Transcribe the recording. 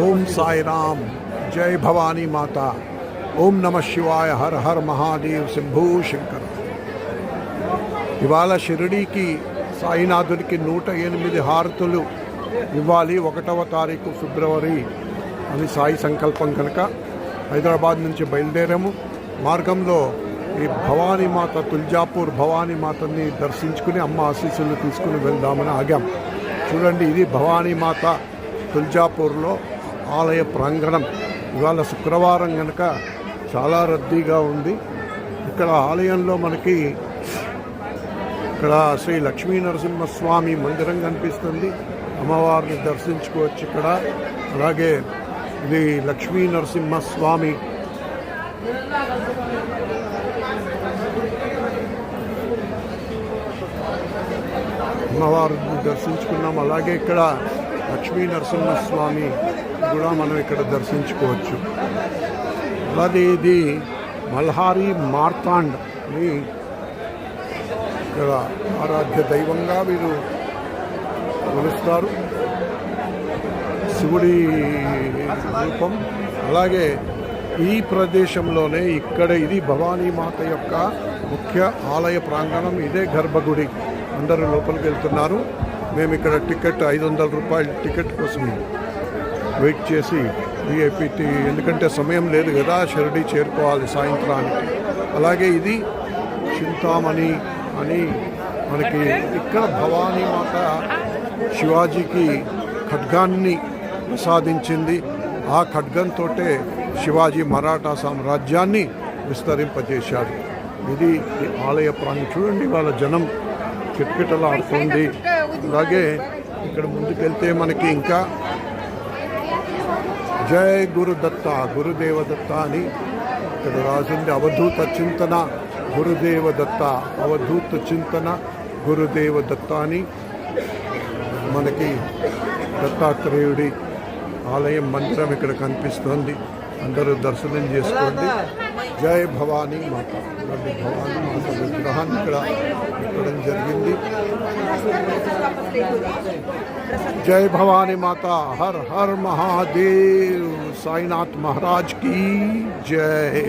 ఓం సాయిరామ్, జై భవానీ మాత, ఓం నమ శివాయ, హర హర్ మహాదేవ్, శంభూ శంకర. ఇవాళ షిరిడీకి సాయినాథుడికి 108 హారతులు ఇవ్వాలి 1వ తారీఖు ఫిబ్రవరి అని సాయి సంకల్పం కనుక హైదరాబాద్ నుంచి బయలుదేరాము. మార్గంలో ఈ భవానీమాత, తుల్జాపూర్ భవానీమాతని దర్శించుకుని అమ్మ ఆశీస్సులు తీసుకుని వెళ్దామని ఆగాం. చూడండి, ఇది భవానీమాత తుల్జాపూర్లో ఆలయ ప్రాంగణం. ఇవాళ శుక్రవారం కనుక చాలా రద్దీగా ఉంది. ఇక్కడ ఆలయంలో మనకి ఇక్కడ శ్రీ లక్ష్మీ నరసింహస్వామి మందిరం కనిపిస్తుంది. అమ్మవారిని దర్శించుకోవచ్చు ఇక్కడ. అలాగే ఇది లక్ష్మీ నరసింహస్వామి అమ్మవారిని దర్శించుకున్నాం. అలాగే ఇక్కడ లక్ష్మీ నరసింహస్వామి కూడా మనం ఇక్కడ దర్శించుకోవచ్చు. అలాగే ఇది మల్హారీ మార్తాండ్ అని ఇక్కడ ఆరాధ్య దైవంగా వీరు కొలుస్తారు, శివుడి రూపం. అలాగే ఈ ప్రదేశంలోనే ఇక్కడ ఇది భవానీమాత యొక్క ముఖ్య ఆలయ ప్రాంగణం. ఇదే గర్భగుడి. అందరూ లోపలికి వెళ్తున్నారు. మేము ఇక్కడ టికెట్ 500 రూపాయల టికెట్ కోసం వెయిట్ చేసి విఐపి, ఎందుకంటే సమయం లేదు కదా, షిరిడీ చేరుకోవాలి సాయంత్రానికి. అలాగే ఇది చింతామణి అని మనకి ఇక్కడ భవానీమాత శివాజీకి ఖడ్గాన్ని ప్రసాదించింది. ఆ ఖడ్గంతో శివాజీ మరాఠా సామ్రాజ్యాన్ని విస్తరింపజేశాడు. ఇది ఆలయ ప్రాంగణం. చూడండి, వాళ్ళ జనం కిటకిటలాడుతుంది. అలాగే ఇక్కడ ముందుకెళ్తే మనకి ఇంకా జై గురుదత్త, గురుదేవదత్త అని ఇక్కడ రాసింది. అవధూత చింతన గురుదేవదత్త, అవధూత చింతన గురుదేవదత్త అని మనకి దత్తాత్రేయుడి ఆలయం మందిరం ఇక్కడ కనిపిస్తుంది. అందరూ దర్శనం చేసుకోండి. జై భవానీ మాత. భవానీ మాత విగ్రహాన్ని ఇక్కడ పెట్టడం జరిగింది. జై భవానీ మాత, హర్ హర్ మహాదేవ్, సాయినాథ్ మహారాజ్ की जय.